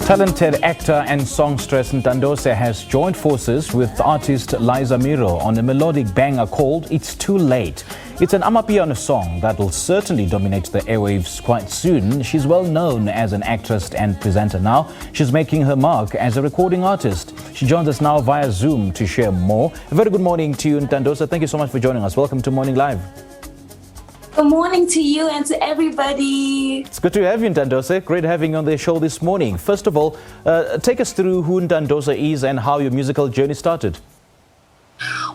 Talented actor and songstress Ntandose has joined forces with artist Liza Miro on a melodic banger called It's Too Late. It's an Amapiano song that will certainly dominate the airwaves quite soon. She's well known as an actress and presenter now. She's making her mark as a recording artist. She joins us now via Zoom to share more. A very good morning to you, Ntandose. Thank you so much for joining us. Welcome to Morning Live. Good morning to you and to everybody. It's good to have you, Ntandose. Great having you on the show this morning. First of all, take us through who Ntandose is and how your musical journey started.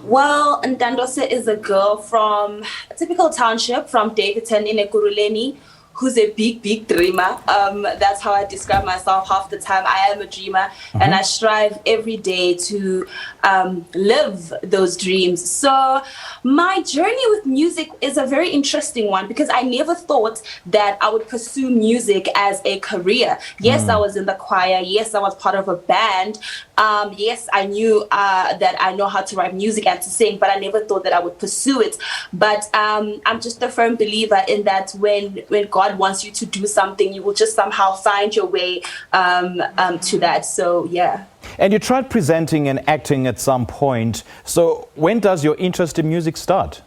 Well, Ntandose is a girl from a typical township from Davidton in Ekurhuleni, who's a big dreamer. That's how I describe myself half the time. I am a dreamer, and I strive every day to live those dreams. So my journey with music is a very interesting one because I never thought that I would pursue music as a career. Yes, I was in the choir. Yes, I was part of a band. Yes, I knew that I know how to write music and to sing, but I never thought that I would pursue it. But I'm just a firm believer in that when God wants you to do something, you will just somehow find your way to that. So, yeah. And you tried presenting and acting at some point. So when does your interest in music start?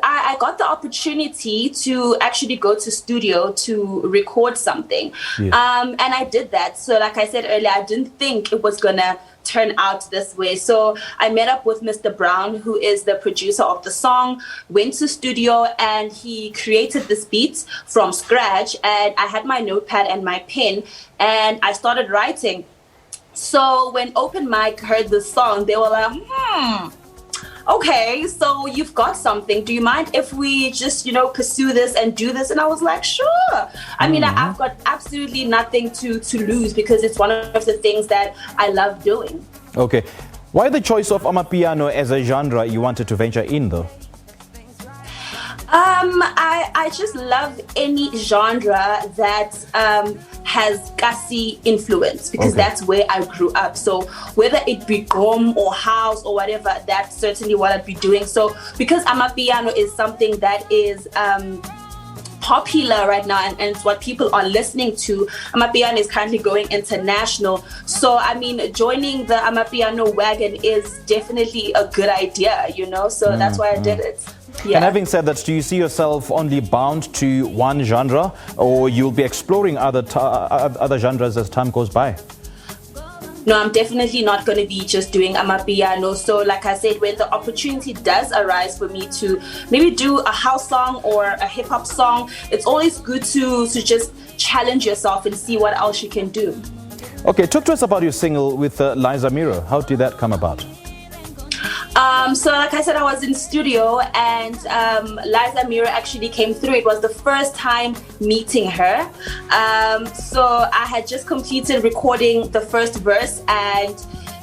I got the opportunity to actually go to studio to record something. Yes. And I did that. So like I said earlier, I didn't think it was gonna turn out this way. So I met up with Mr. Brown, who is the producer of the song, went to studio, and he created this beat from scratch. And I had my notepad and my pen, and I started writing. So when Open Mic heard the song, they were like, okay, so you've got something. Do you mind if we just, pursue this and do this? And I was like, sure. I mean, I've got absolutely nothing to lose because it's one of the things that I love doing. Okay. Why the choice of Amapiano as a genre you wanted to venture in, though? I just love any genre that has Kasi influence because that's where I grew up. So whether it be gqom or house or whatever, that's certainly what I'd be doing. So because Amapiano is something that is popular right now and it's what people are listening to, Amapiano is currently going international. So I mean, joining the Amapiano wagon is definitely a good idea, so that's why I did it. Yeah. And having said that, do you see yourself only bound to one genre, or you'll be exploring other genres as time goes by? No, I'm definitely not going to be just doing Amapiano. So like I said, when the opportunity does arise for me to maybe do a house song or a hip hop song, it's always good to just challenge yourself and see what else you can do. Okay, talk to us about your single with Liza Miro. How did that come about? So like I said, I was in studio and Liza Miro actually came through. It was the first time meeting her. So I had just completed recording the first verse and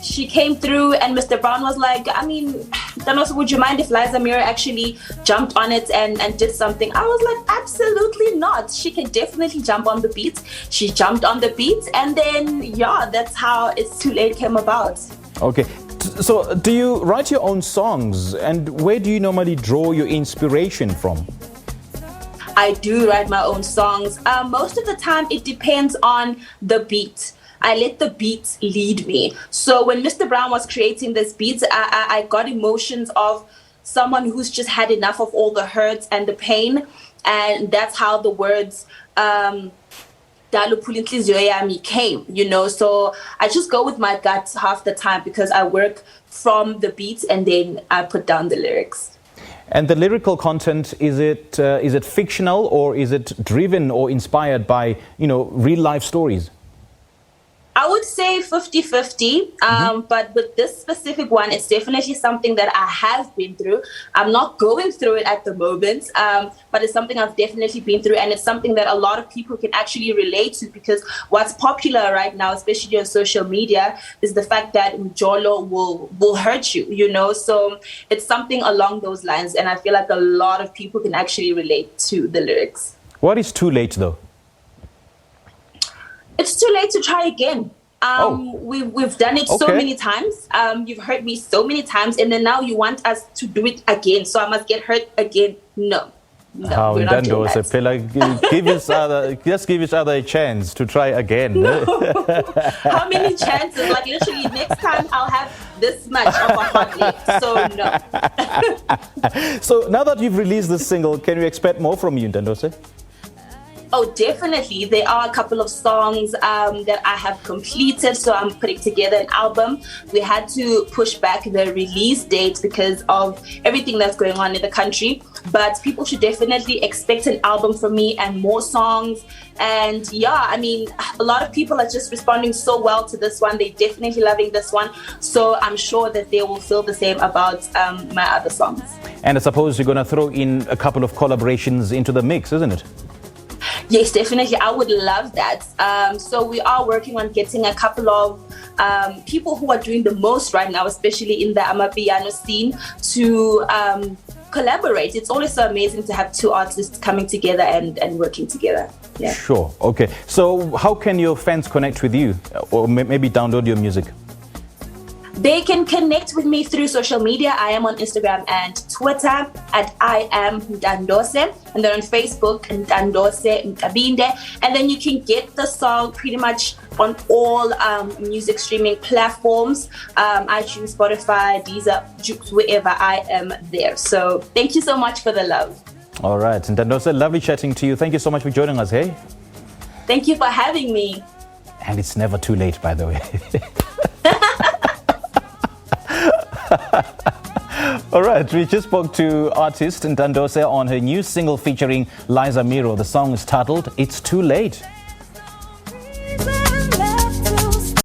she came through and Mr. Brown was like, Ntandose, would you mind if Liza Miro actually jumped on it and did something? I was like, absolutely not. She can definitely jump on the beat. She jumped on the beat and then, that's how It's Too Late came about. Okay. So do you write your own songs and where do you normally draw your inspiration from? I do write my own songs. Most of the time it depends on the beat. I let the beat lead me. So when Mr. Brown was creating this beat, I got emotions of someone who's just had enough of all the hurts and the pain. And that's how the words came, so I just go with my gut half the time because I work from the beats and then I put down the lyrics. And the lyrical content, is it fictional or is it driven or inspired by, real life stories? I would say 50-50, but with this specific one, it's definitely something that I have been through. I'm not going through it at the moment, but it's something I've definitely been through, and it's something that a lot of people can actually relate to, because what's popular right now, especially on social media, is the fact that Mjolo will hurt you, you know? So it's something along those lines, and I feel like a lot of people can actually relate to the lyrics. What is too late, though? It's too late to try again. We've done it so many times. You've hurt me so many times, and then now you want us to do it again. So I must get hurt again. No, how we're not doing that. Just give each other a chance to try again. No. How many chances? Like literally, next time I'll have this much of a hot lip. So no. So now that you've released this single, can we expect more from you, Ntandose? Oh, definitely. There are a couple of songs that I have completed, so I'm putting together an album. We had to push back the release date because of everything that's going on in the country, but people should definitely expect an album from me and more songs. And yeah, I mean, a lot of people are just responding so well to this one. They're definitely loving this one, so I'm sure that they will feel the same about my other songs. And I suppose you're going to throw in a couple of collaborations into the mix, isn't it? Yes, definitely. I would love that. So we are working on getting a couple of people who are doing the most right now, especially in the Amapiano scene, to collaborate. It's always so amazing to have two artists coming together and working together. Yeah. Sure. Okay. So how can your fans connect with you, or maybe download your music? They can connect with me through social media. I am on Instagram and Twitter at I am Ntandose, and then on Facebook Ntandose Nkabinde. And then you can get the song pretty much on all music streaming platforms, iTunes, Spotify, Deezer, Jukes, wherever. I am there. So thank you so much for the love. All right, Ntandose, lovely chatting to you. Thank you so much for joining us. Hey. Thank you for having me. And it's never too late, by the way. All right, we just spoke to artist Ntandose on her new single featuring Liza Miro. The song is titled It's Too Late.